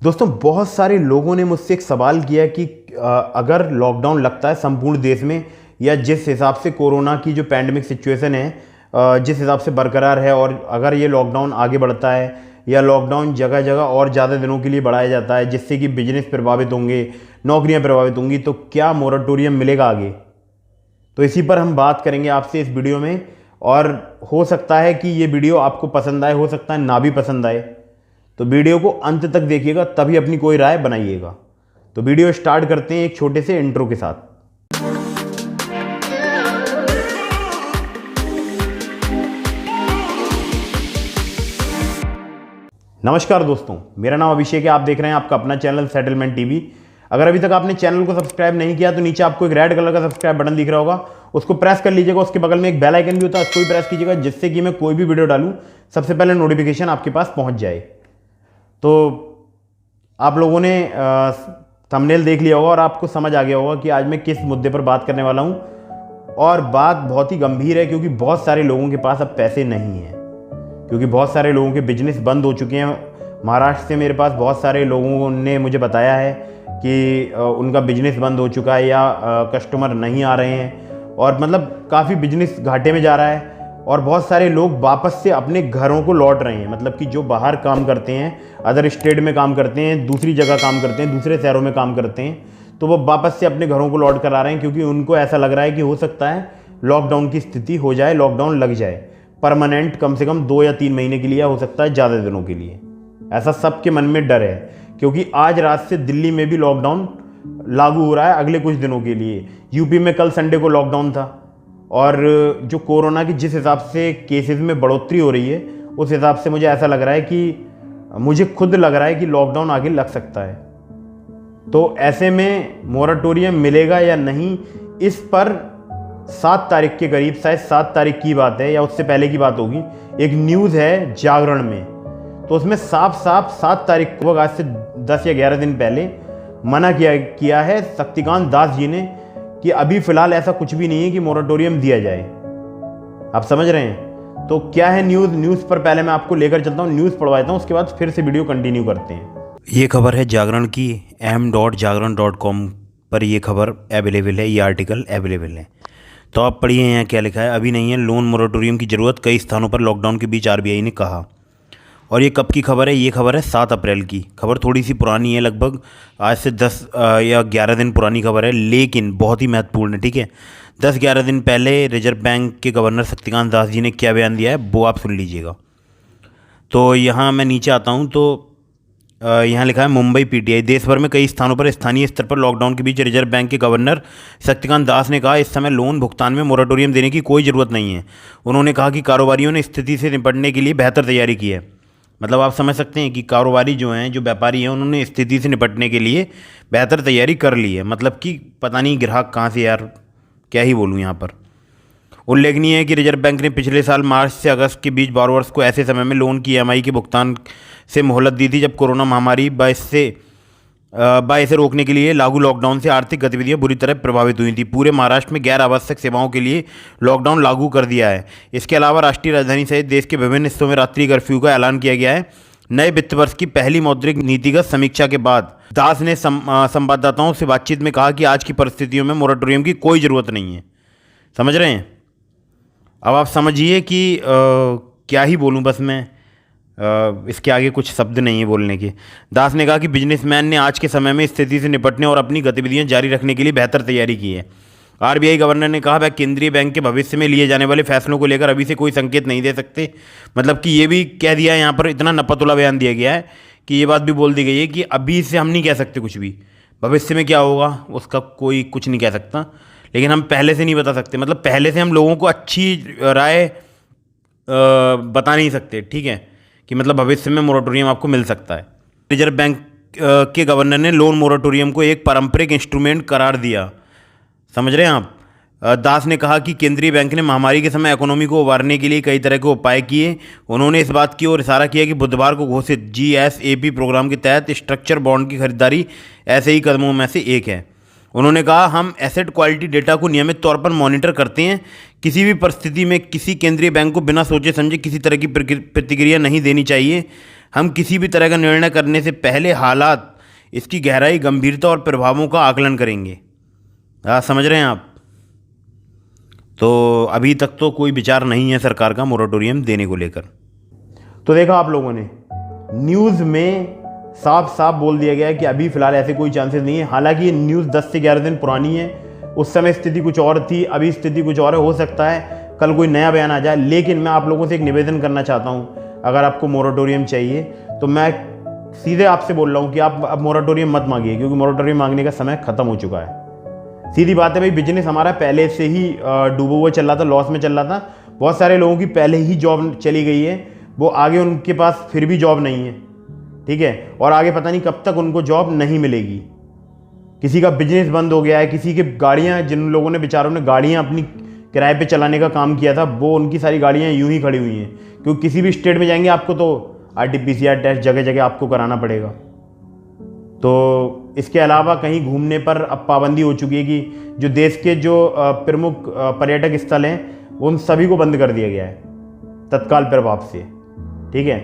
दोस्तों, बहुत सारे लोगों ने मुझसे एक सवाल किया कि अगर लॉकडाउन लगता है संपूर्ण देश में, या जिस हिसाब से कोरोना की जो पैंडमिक सिचुएशन है जिस हिसाब से बरकरार है, और अगर ये लॉकडाउन आगे बढ़ता है या लॉकडाउन जगह जगह और ज़्यादा दिनों के लिए बढ़ाया जाता है जिससे कि बिजनेस प्रभावित होंगे, नौकरियां प्रभावित होंगी, तो क्या मोरेटोरियम मिलेगा आगे? तो इसी पर हम बात करेंगे आपसे इस वीडियो में। और हो सकता है कि ये वीडियो आपको पसंद आए, हो सकता है ना भी पसंद आए। तो वीडियो को अंत तक देखिएगा, तभी अपनी कोई राय बनाइएगा। तो वीडियो स्टार्ट करते हैं एक छोटे से इंट्रो के साथ। नमस्कार दोस्तों, मेरा नाम अभिषेक है। आप देख रहे हैं आपका अपना चैनल सेटलमेंट टीवी। अगर अभी तक आपने चैनल को सब्सक्राइब नहीं किया तो नीचे आपको एक रेड कलर का सब्सक्राइब बटन दिख रहा होगा, उसको प्रेस कर लीजिएगा। उसके बगल में एक बेल आइकन भी होता है, उसको भी प्रेस कीजिएगा, जिससे कि मैं कोई भी वीडियो डालूं सबसे पहले नोटिफिकेशन आपके पास पहुंच जाए। तो आप लोगों ने थंबनेल देख लिया होगा और आपको समझ आ गया होगा कि आज मैं किस मुद्दे पर बात करने वाला हूं। और बात बहुत ही गंभीर है, क्योंकि बहुत सारे लोगों के पास अब पैसे नहीं हैं, क्योंकि बहुत सारे लोगों के बिजनेस बंद हो चुके हैं। महाराष्ट्र से मेरे पास बहुत सारे लोगों ने मुझे बताया है कि उनका बिजनेस बंद हो चुका है या कस्टमर नहीं आ रहे हैं, और मतलब काफ़ी बिजनेस घाटे में जा रहा है। और बहुत सारे लोग वापस से अपने घरों को लौट रहे हैं, मतलब कि जो बाहर काम करते हैं, अदर स्टेट में काम करते हैं, दूसरी जगह काम करते हैं, दूसरे शहरों में काम करते हैं, तो वो वापस से अपने घरों को लौट कर आ रहे हैं, क्योंकि उनको ऐसा लग रहा है कि हो सकता है लॉकडाउन की स्थिति हो जाए, लॉकडाउन लग जाए परमानेंट, कम से कम 2 या 3 महीने के लिए, हो सकता है ज़्यादा दिनों के लिए। ऐसा सबके मन में डर है, क्योंकि आज रात से दिल्ली में भी लॉकडाउन लागू हो रहा है अगले कुछ दिनों के लिए। यूपी में कल संडे को लॉकडाउन था, और जो कोरोना की जिस हिसाब से केसेस में बढ़ोतरी हो रही है, उस हिसाब से मुझे ऐसा लग रहा है कि मुझे खुद लग रहा है कि लॉकडाउन आगे लग सकता है। तो ऐसे में मोरेटोरियम मिलेगा या नहीं, इस पर 7 तारीख के करीब, शायद 7 तारीख की बात है या उससे पहले की बात होगी, एक न्यूज़ है जागरण में। तो उसमें साफ साफ 7 तारीख को, आज से 10 या 11 दिन पहले मना किया है शक्तिकांत दास जी ने कि अभी फिलहाल ऐसा कुछ भी नहीं है कि मोरेटोरियम दिया जाए। आप समझ रहे हैं? तो क्या है न्यूज़ पर पहले मैं आपको लेकर चलता हूँ, न्यूज़ पढ़वा देता हूँ, उसके बाद फिर से वीडियो कंटिन्यू करते हैं। ये खबर है जागरण की, m.jagran.com पर ये खबर अवेलेबल है, ये आर्टिकल अवेलेबल है। तो आप पढ़िए यहाँ क्या लिखा है। अभी नहीं है लोन मोरेटोरियम की ज़रूरत, कई स्थानों पर लॉकडाउन के बीच आरबीआई ने कहा। और ये कब की खबर है? ये खबर है 7 अप्रैल की। खबर थोड़ी सी पुरानी है, लगभग आज से 10 या 11 दिन पुरानी खबर है, लेकिन बहुत ही महत्वपूर्ण है। ठीक है, 10-11 दिन पहले रिजर्व बैंक के गवर्नर शक्तिकांत दास जी ने क्या बयान दिया है वो आप सुन लीजिएगा। तो यहाँ मैं नीचे आता हूँ, तो यहाँ लिखा है मुंबई पीटीआई, देश भर में कई स्थानों पर स्थानीय स्तर पर लॉकडाउन के बीच रिजर्व बैंक के गवर्नर शक्तिकांत दास ने कहा इस समय लोन भुगतान में मोरेटोरियम देने की कोई ज़रूरत नहीं है। उन्होंने कहा कि कारोबारियों ने स्थिति से निपटने के लिए बेहतर तैयारी की है। मतलब आप समझ सकते हैं कि कारोबारी जो हैं, जो व्यापारी हैं, उन्होंने स्थिति से निपटने के लिए बेहतर तैयारी कर ली है। मतलब कि पता नहीं ग्राहक कहाँ से, यार क्या ही बोलूँ यहाँ पर। उल्लेखनीय है कि रिजर्व बैंक ने पिछले साल मार्च से अगस्त के बीच बोरोवर्स को ऐसे समय में लोन की ईएमआई के भुगतान से मोहलत दी थी जब कोरोना महामारी इसे रोकने के लिए लागू लॉकडाउन से आर्थिक गतिविधियां बुरी तरह प्रभावित हुई थी। पूरे महाराष्ट्र में गैर आवश्यक सेवाओं के लिए लॉकडाउन लागू कर दिया है। इसके अलावा राष्ट्रीय राजधानी सहित देश के विभिन्न हिस्सों में रात्रि कर्फ्यू का ऐलान किया गया है। नए वित्त वर्ष की पहली मौद्रिक नीतिगत समीक्षा के बाद दास ने संवाददाताओं से बातचीत में कहा कि आज की परिस्थितियों में मोरेटोरियम की कोई ज़रूरत नहीं है। समझ रहे हैं? अब आप समझिए कि क्या ही बोलूँ, बस मैं इसके आगे कुछ शब्द नहीं है बोलने के। दास ने कहा कि बिजनेसमैन ने आज के समय में स्थिति से निपटने और अपनी गतिविधियां जारी रखने के लिए बेहतर तैयारी की है। आरबीआई गवर्नर ने कहा वह केंद्रीय बैंक के भविष्य में लिए जाने वाले फैसलों को लेकर अभी से कोई संकेत नहीं दे सकते। मतलब कि ये भी कह दिया है, यहाँ पर इतना नपतुला बयान दिया गया है कि ये बात भी बोल दी गई है कि अभी से हम नहीं कह सकते कुछ भी, भविष्य में क्या होगा उसका कोई कुछ नहीं कह सकता, लेकिन हम पहले से नहीं बता सकते। मतलब पहले से हम लोगों को अच्छी राय बता नहीं सकते, ठीक है, कि मतलब भविष्य में मोरेटोरियम आपको मिल सकता है। रिजर्व बैंक के गवर्नर ने लोन मोरेटोरियम को एक पारंपरिक इंस्ट्रूमेंट करार दिया। समझ रहे हैं आप? दास ने कहा कि केंद्रीय बैंक ने महामारी के समय इकोनॉमी को उबारने के लिए कई तरह के उपाय किए। उन्होंने इस बात की ओर इशारा किया कि बुधवार को घोषित GSAP प्रोग्राम के तहत स्ट्रक्चर बॉन्ड की खरीदारी ऐसे ही कदमों में से एक है। उन्होंने कहा हम एसेट क्वालिटी डेटा को नियमित तौर पर मॉनिटर करते हैं। किसी भी परिस्थिति में किसी केंद्रीय बैंक को बिना सोचे समझे किसी तरह की प्रतिक्रिया नहीं देनी चाहिए। हम किसी भी तरह का निर्णय करने से पहले हालात, इसकी गहराई, गंभीरता और प्रभावों का आकलन करेंगे। समझ रहे हैं आप? तो अभी तक तो कोई विचार नहीं है सरकार का मोरेटोरियम देने को लेकर। तो देखा आप लोगों ने, न्यूज़ में साफ साफ बोल दिया गया है कि अभी फ़िलहाल ऐसे कोई चांसेस नहीं है। हालांकि ये न्यूज़ 10 से 11 दिन पुरानी है, उस समय स्थिति कुछ और थी, अभी स्थिति कुछ और है। हो सकता है कल कोई नया बयान आ जाए, लेकिन मैं आप लोगों से एक निवेदन करना चाहता हूँ, अगर आपको मोरेटोरियम चाहिए तो मैं सीधे आपसे बोल रहा हूँ कि आप अब मोरेटोरियम मत मांगिए, क्योंकि मोरेटोरियम मांगने का समय खत्म हो चुका है। सीधी बात है भाई, बिजनेस हमारा पहले से ही डूबा हुआ चल रहा था, लॉस में चल रहा था। बहुत सारे लोगों की पहले ही जॉब चली गई है, वो आगे उनके पास फिर भी जॉब नहीं है, ठीक है, और आगे पता नहीं कब तक उनको जॉब नहीं मिलेगी। किसी का बिजनेस बंद हो गया है, किसी की गाड़ियाँ, जिन लोगों ने बेचारों ने गाड़ियाँ अपनी किराए पे चलाने का काम किया था, वो उनकी सारी गाड़ियाँ यूं ही खड़ी हुई हैं, क्योंकि किसी भी स्टेट में जाएंगे आपको तो RT-PCR टेस्ट जगह जगह आपको कराना पड़ेगा। तो इसके अलावा कहीं घूमने पर अब पाबंदी हो चुकी है कि जो देश के जो प्रमुख पर्यटक स्थल हैं उन सभी को बंद कर दिया गया है तत्काल प्रभाव से, ठीक है।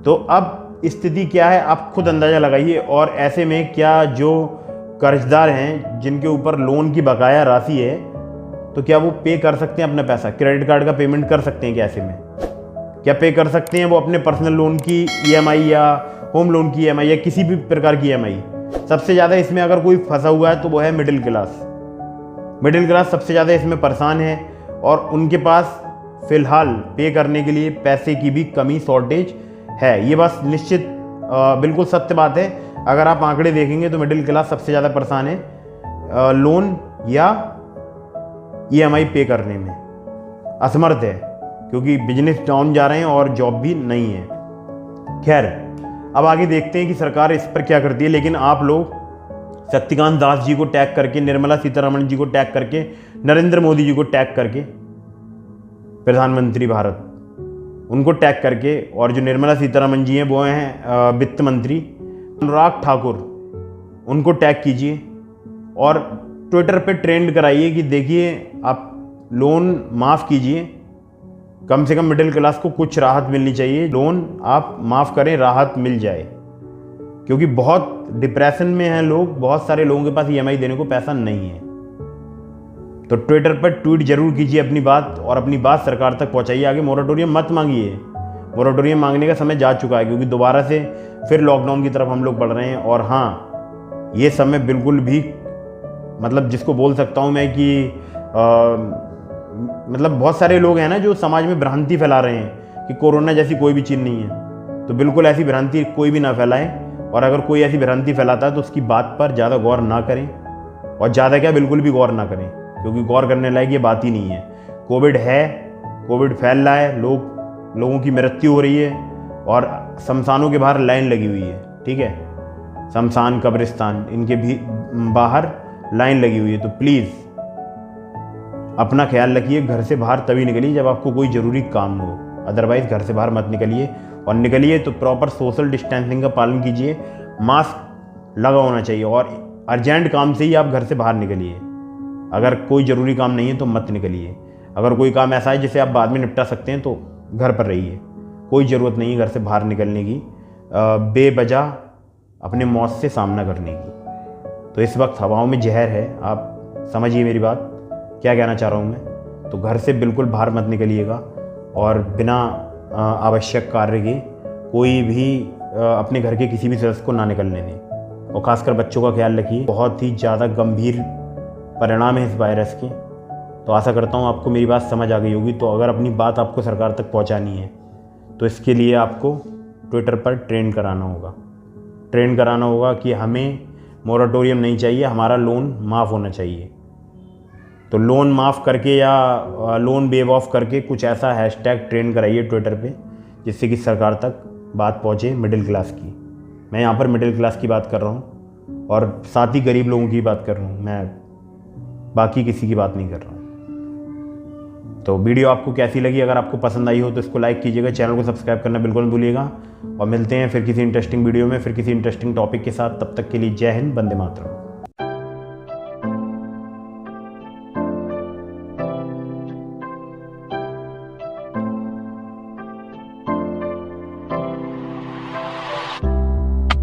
तो अब स्थिति क्या है आप खुद अंदाज़ा लगाइए। और ऐसे में क्या जो कर्जदार हैं जिनके ऊपर लोन की बकाया राशि है, तो क्या वो पे कर सकते हैं अपना पैसा? क्रेडिट कार्ड का पेमेंट कर सकते हैं क्या ऐसे में? क्या पे कर सकते हैं वो अपने पर्सनल लोन की EMI या होम लोन की EMI या किसी भी प्रकार की EMI? सबसे ज़्यादा इसमें अगर कोई फंसा हुआ है तो वो है मिडिल क्लास। मिडिल क्लास सबसे ज़्यादा इसमें परेशान है, और उनके पास फ़िलहाल पे करने के लिए पैसे की भी कमी, शॉर्टेज है। ये बस निश्चित बिल्कुल सत्य बात है। अगर आप आंकड़े देखेंगे तो मिडिल क्लास सबसे ज़्यादा परेशान है, लोन या EMI पे करने में असमर्थ है, क्योंकि बिजनेस डाउन जा रहे हैं और जॉब भी नहीं है। खैर, अब आगे देखते हैं कि सरकार इस पर क्या करती है। लेकिन आप लोग शक्तिकांत दास जी को टैग करके, निर्मला सीतारमण जी को टैग करके, नरेंद्र मोदी जी को टैग करके, प्रधानमंत्री भारत, उनको टैग करके, और जो निर्मला सीतारमण जी हैं वो हैं वित्त मंत्री, अनुराग ठाकुर, उनको टैग कीजिए और ट्विटर पे ट्रेंड कराइए कि देखिए आप लोन माफ़ कीजिए, कम से कम मिडिल क्लास को कुछ राहत मिलनी चाहिए, लोन आप माफ़ करें, राहत मिल जाए, क्योंकि बहुत डिप्रेशन में हैं लोग, बहुत सारे लोगों के पास EMI देने को पैसा नहीं है। तो ट्विटर पर ट्वीट जरूर कीजिए अपनी बात, और अपनी बात सरकार तक पहुंचाइए। आगे मोरेटोरियम मत मांगिए, मोरेटोरियम मांगने का समय जा चुका है, क्योंकि दोबारा से फिर लॉकडाउन की तरफ हम लोग बढ़ रहे हैं। और हाँ, ये समय बिल्कुल भी, मतलब जिसको बोल सकता हूँ मैं कि मतलब बहुत सारे लोग हैं ना जो समाज में भ्रांति फैला रहे हैं कि कोरोना जैसी कोई भी चीज़ नहीं है, तो बिल्कुल ऐसी भ्रांति कोई भी ना फैलाए। और अगर कोई ऐसी भ्रांति फैलाता है तो उसकी बात पर ज़्यादा गौर ना करें, और ज़्यादा क्या, बिल्कुल भी गौर ना करें, क्योंकि गौर करने लायक ये बात ही नहीं है। कोविड है, कोविड फैल रहा है, लोगों की मृत्यु हो रही है, और शमशानों के बाहर लाइन लगी हुई है, ठीक है, शमशान, कब्रिस्तान, इनके भी बाहर लाइन लगी हुई है। तो प्लीज़ अपना ख्याल रखिए, घर से बाहर तभी निकलिए जब आपको कोई ज़रूरी काम हो, अदरवाइज़ घर से बाहर मत निकलिए। और निकलिए तो प्रॉपर सोशल डिस्टेंसिंग का पालन कीजिए, मास्क लगा होना चाहिए, और अर्जेंट काम से ही आप घर से बाहर निकलिए। अगर कोई ज़रूरी काम नहीं है तो मत निकलिए। अगर कोई काम ऐसा है जिसे आप बाद में निपटा सकते हैं तो घर पर रहिए, कोई ज़रूरत नहीं है घर से बाहर निकलने की, बेवजह अपने मौत से सामना करने की। तो इस वक्त हवाओं में जहर है, आप समझिए मेरी बात, क्या कहना चाह रहा हूँ मैं। तो घर से बिल्कुल बाहर मत निकलिएगा, और बिना आवश्यक कार्य के कोई भी अपने घर के किसी भी सदस्य को ना निकलने दें, और ख़ासकर बच्चों का ख्याल रखिए। बहुत ही ज़्यादा गंभीर परिणाम है इस वायरस के। तो आशा करता हूँ आपको मेरी बात समझ आ गई होगी। तो अगर अपनी बात आपको सरकार तक पहुँचानी है तो इसके लिए आपको ट्विटर पर ट्रेंड कराना होगा कि हमें मोरेटोरियम नहीं चाहिए, हमारा लोन माफ़ होना चाहिए। तो लोन माफ़ करके या लोन वेव ऑफ करके कुछ ऐसा हैशटैग ट्रेंड कराइए ट्विटर पे, जिससे कि सरकार तक बात पहुँचे मिडिल क्लास की। मैं यहाँ पर मिडिल क्लास की बात कर रहा हूँ, और साथ ही गरीब लोगों की बात कर रहा हूँ, मैं बाकी किसी की बात नहीं कर रहा हूँ। तो वीडियो आपको कैसी लगी? अगर आपको पसंद आई हो तो इसको लाइक कीजिएगा, चैनल को सब्सक्राइब करना बिल्कुल मत भूलिएगा। और मिलते हैं फिर किसी इंटरेस्टिंग वीडियो में, फिर किसी इंटरेस्टिंग टॉपिक के साथ। तब तक के लिए जय हिंद, वंदे मातरम।